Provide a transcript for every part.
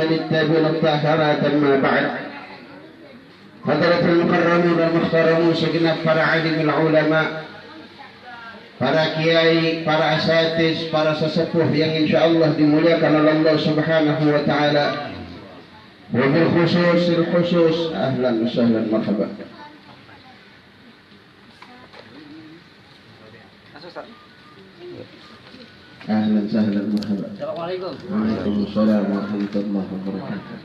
والآل الطيبين الطاهرات. أما بعد. Hadratul mukarramun dan muhtaramun segenap para alimul ulama, para kiai, para asatiz, para sesepuh yang insyaallah dimuliakan oleh Allah Subhanahu wa taala. Wabil khusus ahlan wa sahlan marhaban. Ahlan sahlan marhaban. Assalamualaikum. Waalaikumsalam warahmatullahi wabarakatuh.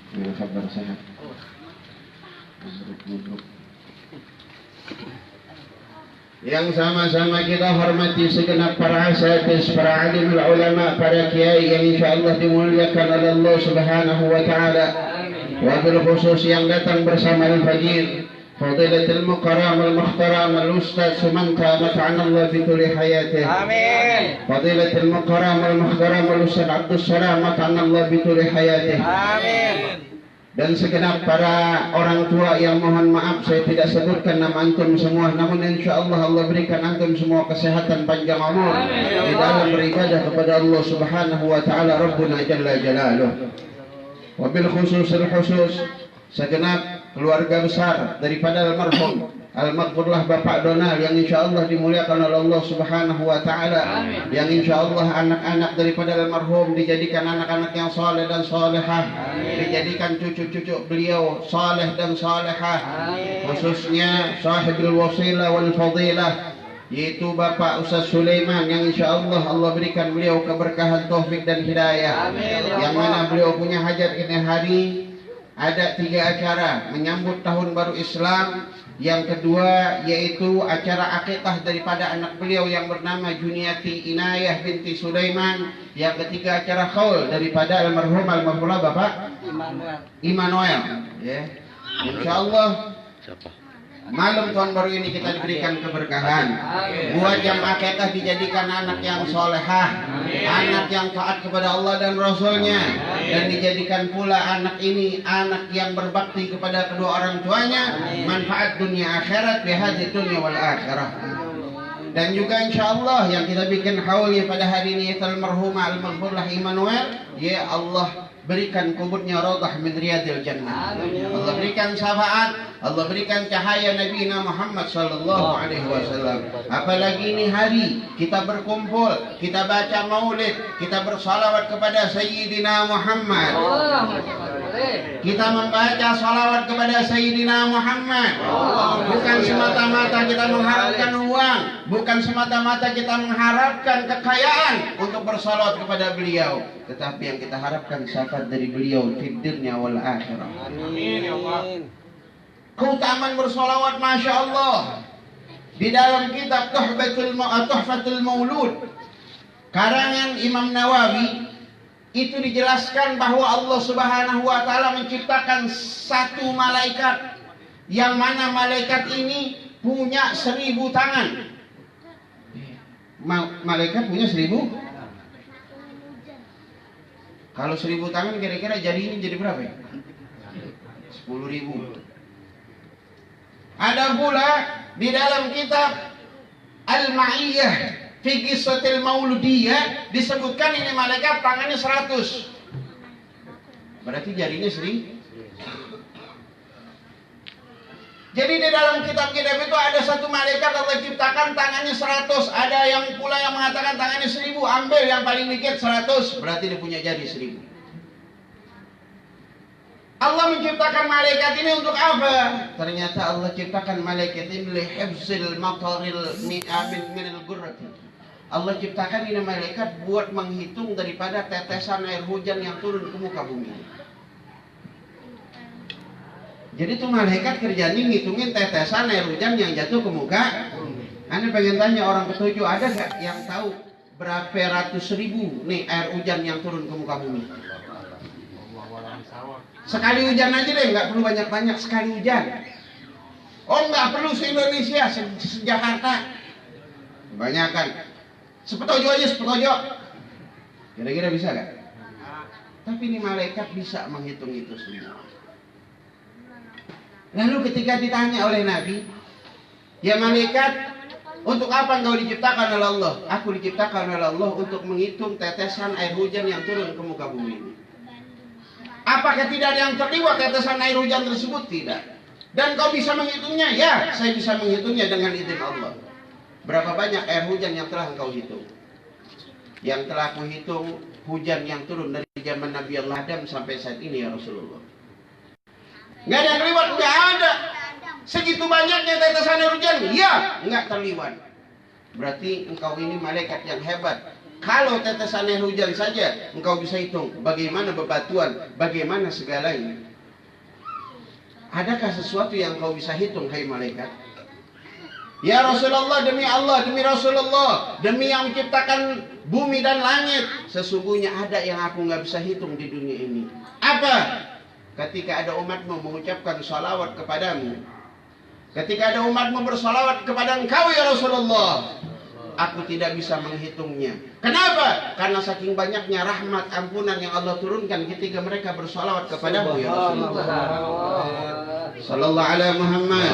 Ini kabar sehat. Yang sama-sama kita hormati segenap para asatiz, para alimul ulama, para kiai yang insyaallah dimuliakan oleh Allah Subhanahu wa taala. Wabil khusus yang datang bersama al-fajir, Fadilatul Mukarram al-Muhtaram al-Ustaz Sumanta mata'ana Allah fi kulli hayatih. Amin. Fadilatul Mukarram al-Muhtaram al-Ustaz Abdus Salam mata'ana Allah fi kulli hayatih. Amin. Dan segenap para orang tua yang mohon maaf saya tidak sebutkan nama antum semua, namun insyaallah Allah berikan antum semua kesehatan panjang umur di dalam beribadah kepada Allah Subhanahu wa taala Rabbuna jalla jalaluh. Wabil khusus segenap keluarga besar daripada almarhum Al-Maghfurlah Bapak Donald yang insyaallah dimuliakan oleh Allah Subhanahu wa taala, yang insyaallah anak-anak daripada almarhum dijadikan anak-anak yang saleh dan salehah, dijadikan cucu-cucu beliau saleh dan salehah, khususnya sahibul wasilah wal fadilah yaitu Bapak Ustaz Sulaiman yang insyaallah Allah berikan beliau keberkahan taufik dan hidayah. Yang mana beliau punya hajat ini hari ada 3 acara menyambut tahun baru Islam. Yang kedua yaitu acara akikah daripada anak beliau yang bernama Juniati Inayah binti Sulaiman. Yang ketiga acara khaul daripada almarhum Al-Maghfurlah Bapak Immanuel. Ya. Insyaallah malam tahun baru ini kita diberikan keberkahan. Buat jam akikah dijadikan anak yang solehah, anak yang taat kepada Allah dan Rasulnya, dan dijadikan pula anak ini anak yang berbakti kepada kedua orang tuanya, manfaat dunia akhirat bihadzi dunya wal akhirah. Dan juga insyaallah yang kita bikin haulnya pada hari ini almarhumah Al-Maghfurlah Immanuel, ya Allah berikan kuburnya raudhah min riyadil jannah. Allah berikan syafaat, Allah berikan cahaya Nabi Muhammad sallallahu alaihi wasallam. Apalagi ini hari kita berkumpul, kita baca maulid, kita bersalawat kepada Sayyidina Muhammad. Kita membaca salawat kepada Sayyidina Muhammad. Bukan semata-mata kita mengharapkan uang, bukan semata-mata kita mengharapkan kekayaan untuk bersalawat kepada beliau, tetapi yang kita harapkan syafaat dari beliau fid dunya wal akhirah. Amin ya Allah. Keutamaan bersolawat Masya Allah di dalam kitab Tuhfatul Maulud karangan Imam Nawawi itu dijelaskan bahwa Allah Subhanahu wa taala menciptakan satu malaikat yang mana malaikat ini punya 1000 tangan. Malaikat punya 1000. Kalau 1000 tangan kira-kira jarinya jadi berapa ya? 10.000. Ada pula di dalam kitab Al-Ma'iyah fi Qissatil Mauludiyah disebutkan ini malaikat tangannya 100. Berarti jarinya 1000. Jadi di dalam kitab-kitab itu ada satu malaikat Allah ciptakan tangannya 100. Ada yang pula yang mengatakan tangannya 1000. Ambil yang paling dikit 100. Berarti dia punya jari 1000. Allah menciptakan malaikat ini untuk apa? Ternyata Allah ciptakan malaikat ini lihifzil mataril minal gurrati. Allah ciptakan ini malaikat buat menghitung daripada tetesan air hujan yang turun ke muka bumi. Jadi tuh malaikat kerjanya ngitungin tetesan air hujan yang jatuh ke muka. Anda pengen tanya orang ketujuh, ada gak yang tahu berapa ratus ribu nih air hujan yang turun ke muka bumi? Sekali hujan aja deh, nggak perlu banyak-banyak, sekali hujan. Oh nggak perlu se-Indonesia, se-Jakarta. Kebanyakan. Sepetojo aja, sepetojo. Kira-kira bisa gak? Tapi ini malaikat bisa menghitung itu semua. Lalu ketika ditanya oleh Nabi, ya malaikat, Untuk apa engkau diciptakan oleh Allah? Aku diciptakan oleh Allah untuk menghitung tetesan air hujan yang turun ke muka bumi ini. Apakah tidak ada yang terliwat tetesan air hujan tersebut? Tidak. Dan kau bisa menghitungnya? Ya, saya bisa menghitungnya dengan izin Allah. Berapa banyak air hujan yang telah engkau hitung? Yang telah aku hitung hujan yang turun dari zaman Nabi Allah Adam sampai saat ini ya Rasulullah. Nggak ada yang terliwat? Nggak ada. Segitu banyaknya tetesan air hujan? Ya, nggak terliwat. Berarti engkau ini malaikat yang hebat. Kalau tetesan air hujan saja engkau bisa hitung, bagaimana bebatuan, bagaimana segalanya. Adakah sesuatu yang engkau bisa hitung, hai malaikat? Ya Rasulullah, demi Allah, demi Rasulullah, demi yang menciptakan bumi dan langit, sesungguhnya ada yang aku nggak bisa hitung di dunia ini. Apa? Ketika ada umatmu mengucapkan salawat kepadamu, ketika ada umatmu bersalawat kepada engkau ya Rasulullah, aku tidak bisa menghitungnya. Kenapa? Karena saking banyaknya rahmat ampunan yang Allah turunkan ketika mereka bersalawat kepadamu ya Rasulullah. Sallallahu alaihi Muhammad.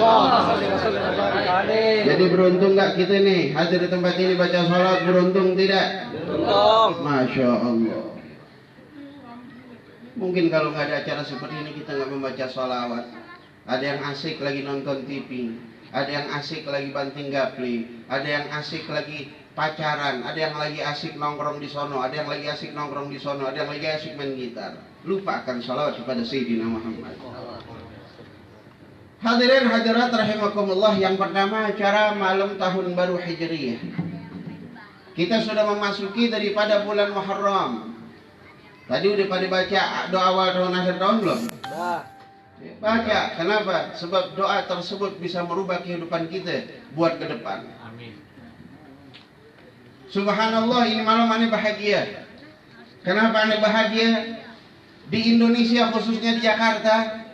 Jadi beruntung nggak kita nih hadir di tempat ini baca salat? Beruntung tidak? Beruntung. Masya Allah. Mungkin kalau nggak ada acara seperti ini kita nggak membaca salawat. Ada yang asik lagi nonton TV, ada yang asik lagi banting gapli, ada yang asik lagi pacaran, ada yang lagi asik nongkrong di sono, ada yang lagi asik nongkrong di sono, ada yang lagi asik main gitar. Lupakan salawat kepada Sayyidina Muhammad. Hadirin hadirat rahimakumullah, yang pertama acara malam tahun baru Hijriyah. Kita sudah memasuki daripada bulan Muharram. Tadi udah pada baca doa awal tahun akhir tahun belum? Baca. Kenapa? Sebab doa tersebut bisa merubah kehidupan kita buat ke depan. Amin. Subhanallah, ini malam aneh bahagia. Kenapa aneh bahagia? Di Indonesia khususnya di Jakarta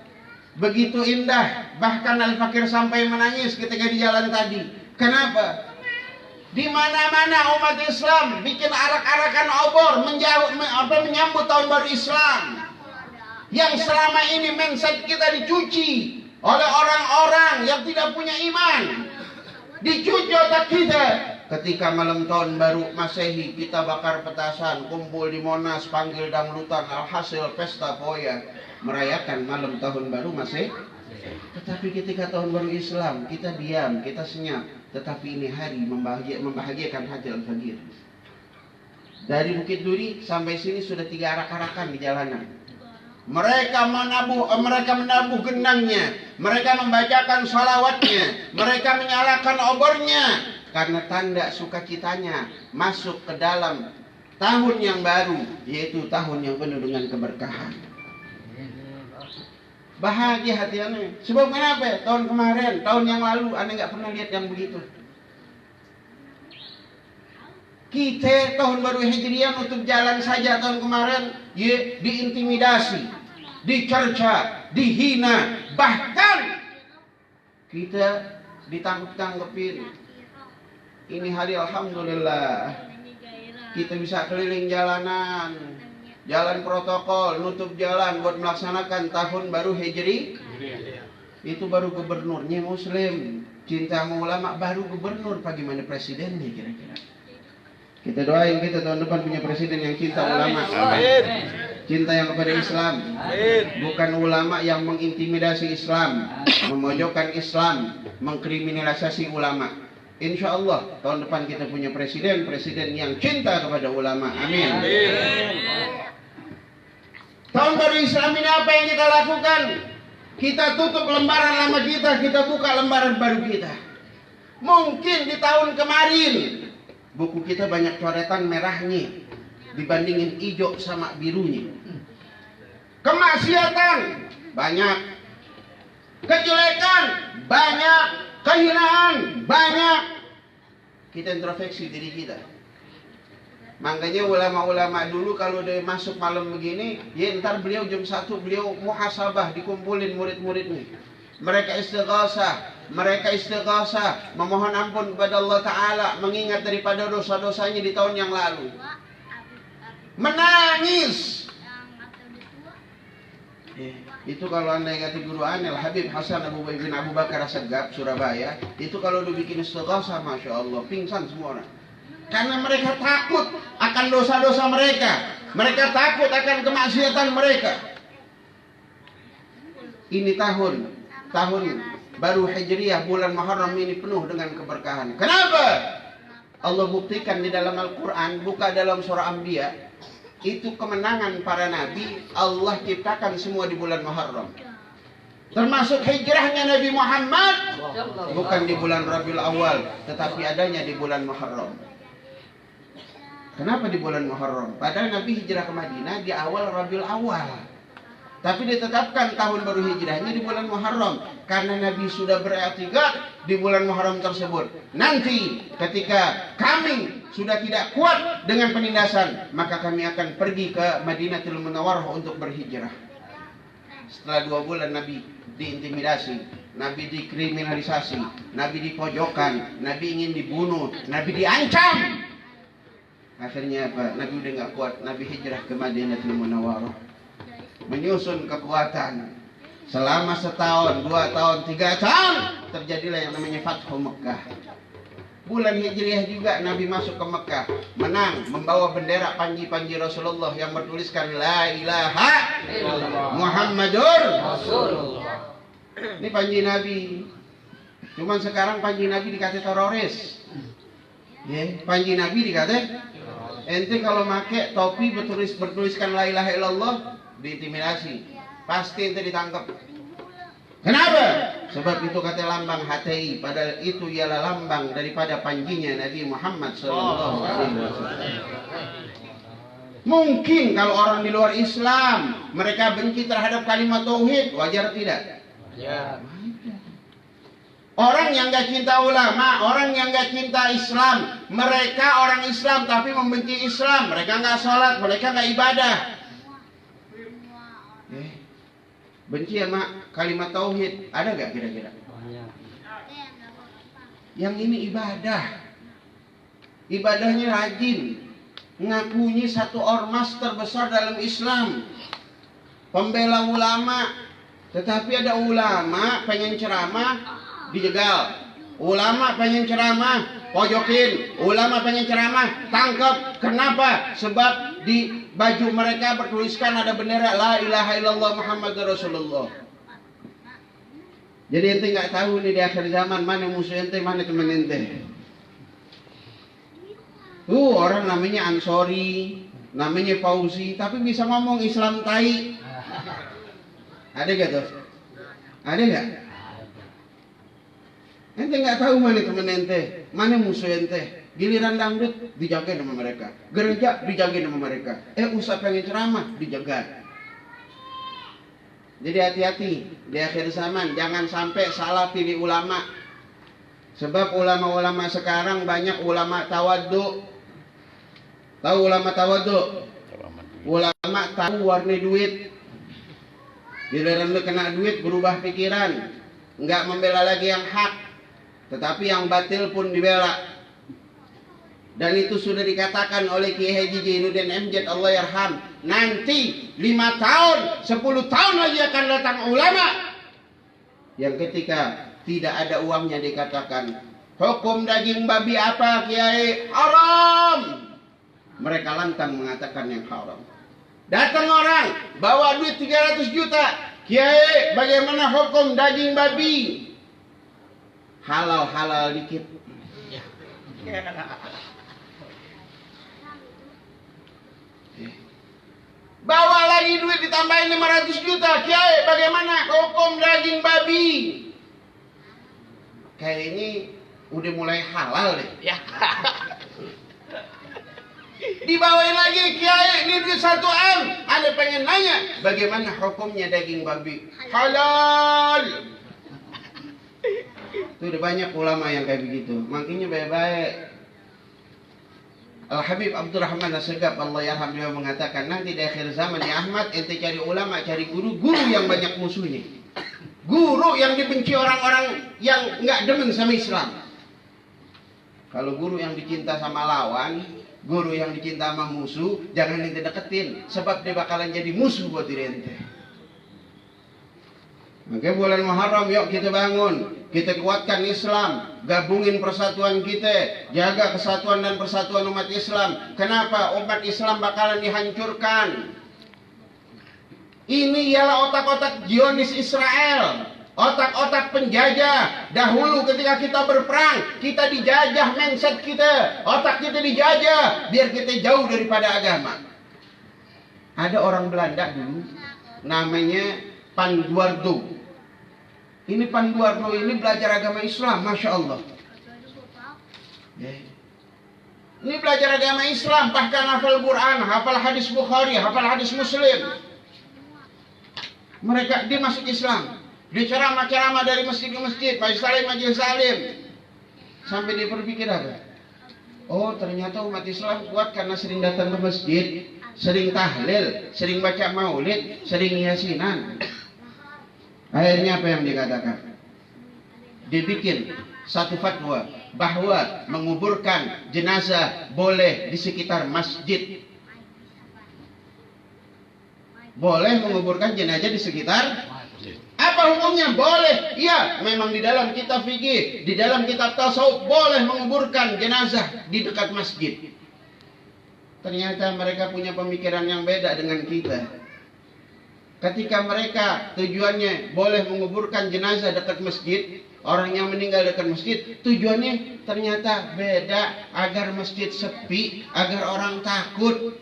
begitu indah. Bahkan Al-Fakir sampai menangis ketika di jalan tadi. Kenapa? Di mana-mana umat Islam bikin arak-arakan obor menyambut tahun baru Islam. Yang selama ini mindset kita dicuci oleh orang-orang yang tidak punya iman. Dicuci otak kita. Ketika malam tahun baru Masehi kita bakar petasan, kumpul di Monas, panggil dangdutan, alhasil pesta poya, merayakan malam tahun baru Masehi. Tetapi ketika tahun baru Islam kita diam, kita senyap. Tetapi ini hari membahagiakan Haji Al-Fakir. Dari Bukit Duri sampai sini sudah 3 arak-arakan di jalanan. Mereka menabuh gendangnya, mereka membacakan salawatnya, mereka menyalakan obornya, karena tanda sukacitanya masuk ke dalam tahun yang baru, yaitu tahun yang penuh dengan keberkahan. Bahagia hati aneh. Sebab kenapa? Tahun kemarin, tahun yang lalu aneh nggak pernah lihat yang begitu. Kita tahun baru Hijriah nutup jalan saja tahun kemarin, ya, diintimidasi, dicerca, dihina, bahkan kita ditangkep-tangkepin. Ini hari alhamdulillah kita bisa keliling jalanan, jalan protokol, nutup jalan buat melaksanakan tahun baru Hijri. Itu baru gubernurnya Muslim, cinta sama ulama, baru gubernur, bagaimana presidennya kira-kira? Kita doain kita tahun depan punya presiden yang cinta ulama. Amin. Cinta yang kepada Islam. Amin. Bukan ulama yang mengintimidasi Islam, memojokkan Islam, mengkriminalisasi ulama. Insya Allah tahun depan kita punya presiden yang cinta kepada ulama. Amin. Tahun baru Islam ini apa yang kita lakukan? Kita tutup lembaran lama kita buka lembaran baru kita. Mungkin di tahun kemarin buku kita banyak coretan merahnya dibandingin hijau sama birunya. Kemaksiatan banyak, kejelekan banyak, kehinaan banyak. Kita introspeksi diri kita. Makanya ulama-ulama dulu kalau udah masuk malam begini, ya ntar beliau jam 1 beliau muhasabah, dikumpulin murid-muridnya. Mereka istighasah, memohon ampun kepada Allah Ta'ala, mengingat daripada dosa-dosanya di tahun yang lalu. Menangis. Itu kalau anda kata guru aneh, Habib Hasan Abu bin Abu Bakar Assegaf Surabaya, itu kalau dibikin istighatsah, masya Allah, pingsan semua orang. Karena mereka takut akan dosa-dosa mereka, mereka takut akan kemaksiatan mereka. Ini tahun baru Hijriyah, bulan Muharram ini penuh dengan keberkahan. Kenapa? Allah buktikan di dalam Al-Quran, buka dalam surah Anbiya. Itu kemenangan para nabi, Allah ciptakan semua di bulan Muharram. Termasuk hijrahnya Nabi Muhammad bukan di bulan Rabiul Awal, tetapi adanya di bulan Muharram. Kenapa di bulan Muharram? Padahal Nabi hijrah ke Madinah di awal Rabiul Awal, tapi ditetapkan tahun baru hijrahnya di bulan Muharram karena Nabi sudah beriktikad di bulan Muharram tersebut. Nanti ketika kami sudah tidak kuat dengan penindasan, maka kami akan pergi ke Madinatul Munawwarah untuk berhijrah. Setelah 2 bulan Nabi diintimidasi, Nabi dikriminalisasi, Nabi dipojokkan, Nabi ingin dibunuh, Nabi diancam. Akhirnya apa? Nabi udah nggak kuat, Nabi hijrah ke Madinatul Munawwarah, menyusun kekuatan. Selama 1 tahun, 2 tahun, 3 tahun terjadilah yang namanya Fathu Mekah. Bulan Hijriah juga Nabi masuk ke Mekah, menang, membawa bendera panji-panji Rasulullah yang bertuliskan La ilaha illallah Muhammadur Rasulullah. Ini panji Nabi. Cuman sekarang panji Nabi dikata teroris. Panji Nabi dikata ente kalau make topi bertuliskan La ilaha illallah diintimidasi, pasti ente ditangkap. Kenapa? Sebab itu kata lambang HTI, padahal itu ialah lambang daripada panjinya Nabi Muhammad SAW. Mungkin kalau orang di luar Islam mereka benci terhadap kalimat tauhid, wajar tidak? Ya. Orang yang gak cinta ulama, orang yang gak cinta Islam, mereka orang Islam tapi membenci Islam, mereka gak sholat, mereka gak ibadah. Benci sama kalimat tauhid, ada gak kira-kira? Yang ini ibadah, ibadahnya rajin, ngakunya satu ormas terbesar dalam Islam, pembela ulama. Tetapi ada ulama pengen ceramah dijegal, ulama pengen ceramah pojokin, ulama pengen ceramah tangkap. Kenapa? Sebab di baju mereka bertuliskan ada bendera La ilaha illallah Muhammadur Rasulullah. Jadi ente nggak tahu nih di akhir zaman mana musuh ente, mana teman ente. Orang namanya Ansori, namanya Fauzi, tapi bisa ngomong Islam tai. Ada gak tuh? Ada gak? Ente nggak tahu mana teman ente, mana musuh ente. Giliran dangdut dijaga sama mereka, gereja dijaga sama mereka, usah pengen ceramah dijaga. Jadi hati-hati di akhir zaman, jangan sampai salah pilih ulama. Sebab ulama-ulama sekarang banyak ulama tawadhu. Tahu ulama tawadhu? Ulama tahu warna duit. Giliran lu kena duit berubah pikiran, nggak membela lagi yang hak, tetapi yang batil pun dibela. Dan itu sudah dikatakan oleh Kiai Haji Jainuddin MZ Allah yarham. Nanti 5 tahun, 10 tahun lagi akan datang ulama yang ketika tidak ada uangnya dikatakan hukum daging babi apa Kiai? Haram. Mereka lantang mengatakan yang haram. Datang orang bawa duit 300 juta. Kiai, bagaimana hukum daging babi? Halal-halal dikit. Bawa lagi duit ditambahin 500 juta. Kiai, bagaimana hukum daging babi? Kayak ini udah mulai halal deh. Ya. Dibawain lagi, Kiai, ini duit 1 M. Ada pengen nanya, bagaimana hukumnya daging babi? Halal. Itu udah banyak ulama yang kayak begitu. Makanya baik-baik. Al-Habib Abdurrahman Assegaf Allah yarham dia mengatakan, nanti di akhir zaman ya Ahmad, ente cari ulama, cari guru yang banyak musuhnya. Guru yang dibenci orang-orang yang nggak demen sama Islam. Kalau guru yang dicinta sama lawan, guru yang dicinta sama musuh, jangan ente deketin, sebab dia bakalan jadi musuh buat diri ente. Maka bulan Muharram yuk kita bangun, kita kuatkan Islam, gabungin persatuan kita, jaga kesatuan dan persatuan umat Islam. Kenapa? Umat Islam bakalan dihancurkan. Ini ialah otak-otak Zionis Israel, otak-otak penjajah. Dahulu ketika kita berperang, kita dijajah mindset kita, otak kita dijajah, biar kita jauh daripada agama. Ada orang Belanda dulu, namanya Panduardo. Ini Panduardo ini belajar agama Islam, Masya Allah. Ini belajar agama Islam, bahkan hafal Quran, hafal hadis Bukhari, hafal hadis Muslim. Dia masuk Islam. Dia ceramah-ceramah dari masjid ke masjid, majelis salim. Sampai dia berpikir apa? Oh, ternyata umat Islam kuat karena sering datang ke masjid, sering tahlil, sering baca maulid, sering yasinan. Akhirnya apa yang dikatakan? Dibikin satu fatwa bahwa menguburkan jenazah boleh di sekitar masjid. Boleh menguburkan jenazah di sekitar. Apa hukumnya? Boleh. Iya, memang di dalam kitab fikih, di dalam kitab tasawuf boleh menguburkan jenazah di dekat masjid. Ternyata mereka punya pemikiran yang beda dengan kita. Ketika mereka tujuannya boleh menguburkan jenazah dekat masjid, orang yang meninggal dekat masjid, tujuannya ternyata beda, agar masjid sepi, agar orang takut.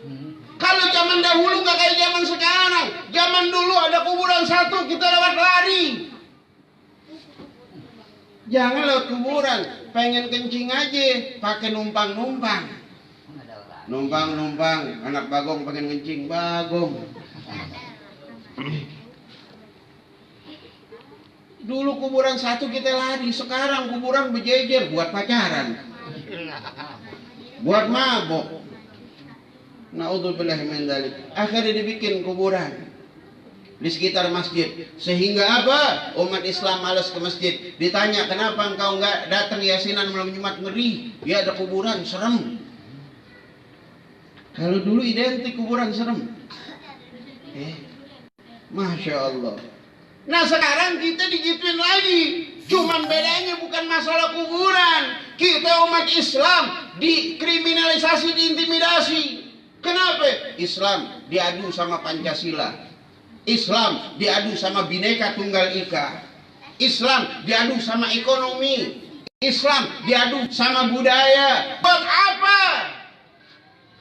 Kalau zaman dahulu nggak kayak zaman sekarang. Zaman dulu ada kuburan satu, kita lewat lari. Jangan lewat kuburan, pengen kencing aja, pakai numpang-numpang. Numpang-numpang, anak Bagong pengen kencing, Bagong. Dulu kuburan satu kita lari, sekarang kuburan berjejer buat pacaran, buat mabok. Naudzubillah min dzalik. Akhirnya dibikin kuburan di sekitar masjid, sehingga apa? Umat Islam malas ke masjid. Ditanya, kenapa engkau enggak datang yasinan malam Jumat? Ngeri, ya ada kuburan, serem. Kalau dulu identik kuburan serem. Masya Allah. Nah sekarang kita digituin lagi. Cuman bedanya bukan masalah kuburan. Kita umat Islam dikriminalisasi, diintimidasi. Kenapa? Islam diadu sama Pancasila. Islam diadu sama Bhinneka Tunggal Ika. Islam diadu sama ekonomi. Islam diadu sama budaya. Buat apa?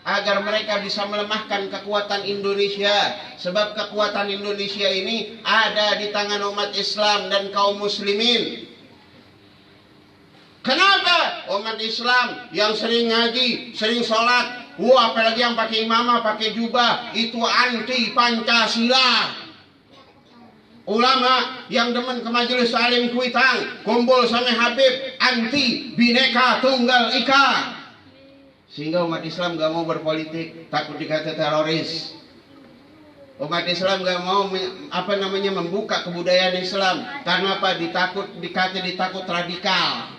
Agar mereka bisa melemahkan kekuatan Indonesia. Sebab kekuatan Indonesia ini ada di tangan umat Islam dan kaum muslimin. Kenapa? Umat Islam yang sering ngaji, sering sholat, apalagi yang pakai imamah, pakai jubah, itu anti Pancasila. Ulama yang demen ke majelis salim kuitang, kumpul sama Habib, anti Bhinneka Tunggal Ika. Sehingga umat Islam gak mau berpolitik, takut dikata teroris. Umat Islam gak mau membuka kebudayaan Islam. Karena apa? Ditakut radikal.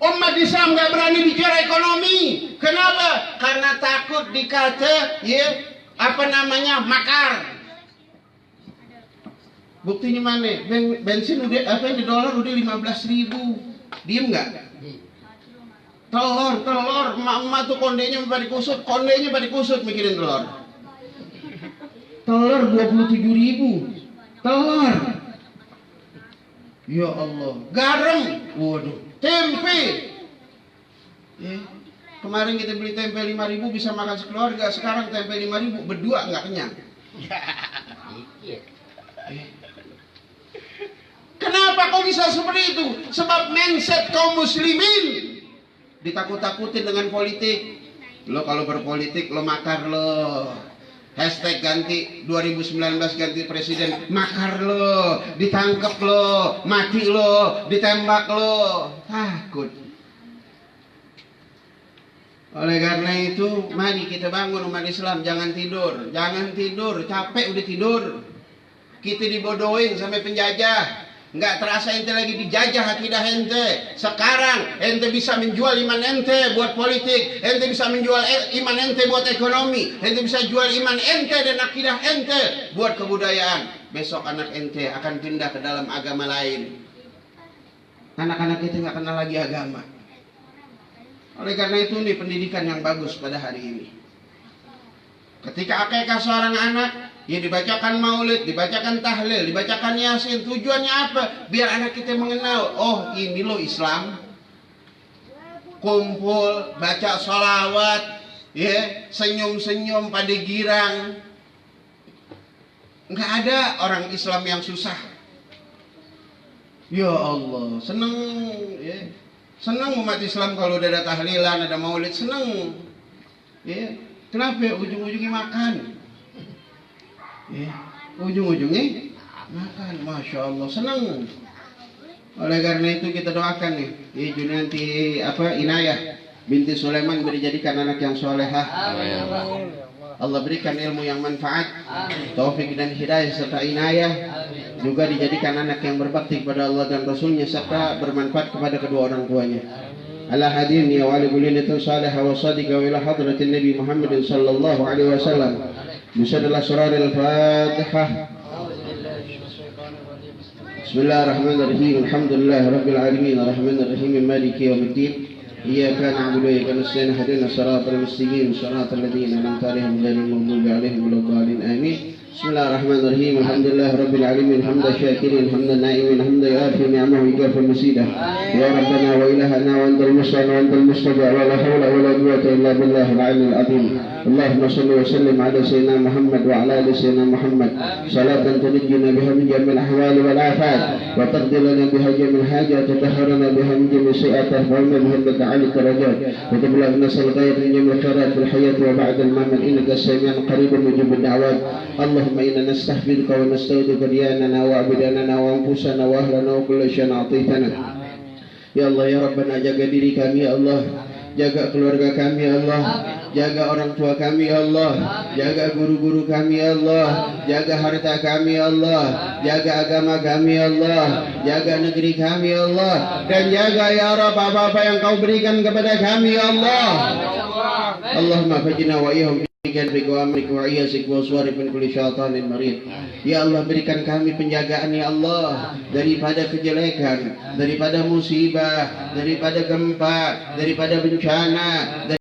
Umat Islam gak berani bicara ekonomi. Kenapa? Karena takut dikata makar. Buktinya mana? Bensin udah di dolar udah 15.000. Diem nggak? Telur, emak tuh kondenya pada kusut, mikirin telur. Telur 27.000. Telur. Ya Allah. Garam. Waduh. Tempe. Kemarin kita beli tempe 5.000 bisa makan sekeluarga. Sekarang tempe 5.000 berdua nggak kenyang. Kenapa kok bisa seperti itu? Sebab mindset kaum muslimin ditakut-takutin dengan politik. Lo kalau berpolitik lo makar lo. Hashtag ganti 2019 ganti presiden, makar lo, ditangkap lo, mati lo, ditembak lo. Takut. Oleh karena itu, mari kita bangun umat Islam, jangan tidur, capek udah tidur. Kita dibodohin sampai penjajah. Nggak terasa ente lagi dijajah akidah ente. Sekarang ente bisa menjual iman ente buat politik, ente bisa menjual iman ente buat ekonomi, ente bisa jual iman ente dan akidah ente buat kebudayaan. Besok anak ente akan pindah ke dalam agama lain. Anak-anak kita nggak kenal lagi agama. Oleh karena itu nih pendidikan yang bagus pada hari ini. Ketika akikah seorang anak, ya dibacakan maulid, dibacakan tahlil, dibacakan yasin. Tujuannya apa? Biar anak kita mengenal, oh ini loh Islam. Kumpul, baca sholawat, ya, senyum-senyum pada girang. Nggak ada orang Islam yang susah. Ya Allah, seneng, ya. Senang umat Islam kalau udah ada tahlilan, ada maulid, senang. Ya. Kenapa? Ujung-ujungnya makan. Ya. Ujung-ujungnya makan. Masya Allah, senang. Oleh karena itu kita doakan nih, ya Junanti Inayah binti Sulaiman dijadikan anak yang solehah. Allah berikan ilmu yang manfaat, taufik dan hidayah serta inayah. Juga dijadikan anak yang berbakti kepada Allah dan Rasulnya serta bermanfaat kepada kedua orang tuanya. Ala hadirni wa ali bulinatin salihah wa sadiqah wa ila hadratin Nabi Muhammad sallallahu alaihi wasallam. Bismillah surah al-Fatihah. Bismillahirrahmanirrahim. Alhamdulillah rabbil alamin arrahmanir rahim maliki yaumiddin. إياك نعبد وإياك نستعين اهدنا الصراط المستقيم صراط الذين أنعمت عليهم غير المغضوب عليهم ولا الضالين آمين بسم الله الرحمن الرحيم الحمد لله رب العالمين حمد الشاكرين حمد النائمين حمد يوافي نعمه ويكافئ مزيده يا ربنا وإلهنا وأنت المستعان وأنت المستجاب ولا حول ولا قوة إلا بالله العلي العظيم اللهم صل وسلم على سيدنا محمد وعلى آل سيدنا محمد صلاة تنجينا بها من جميع الأحوال والآفات وتقضي لنا بها جميع الحاجات وتطهرنا بها من جميع السيئات وترفعنا بها بك على الدرجات وتبلغنا الغاية من جميع الخيرات في الحياة وبعد الممات إنك السميع القريب مجيب الدعوات اللهم إنا نستحفظك ونستودعك دياننا وأبداننا وأنفسنا وأهلنا وكل شيء أعطيتنا يا الله يا ربنا jaga diri kami ya Allah, jaga keluarga kami ya Allah, jaga orang tua kami ya Allah, jaga guru-guru kami ya Allah, jaga harta kami ya Allah, jaga agama kami ya Allah, jaga negeri kami ya Allah, dan jaga ya Rabb apa-apa yang kau berikan kepada kami ya Allah. Allahumma fajina wa iyahum biqadrika wa amrika wa iyasik wa suwarif min kulli syaitanin marid. Ya Allah berikan kami penjagaan ya Allah daripada kejelekan, daripada musibah, daripada gempa, daripada bencana,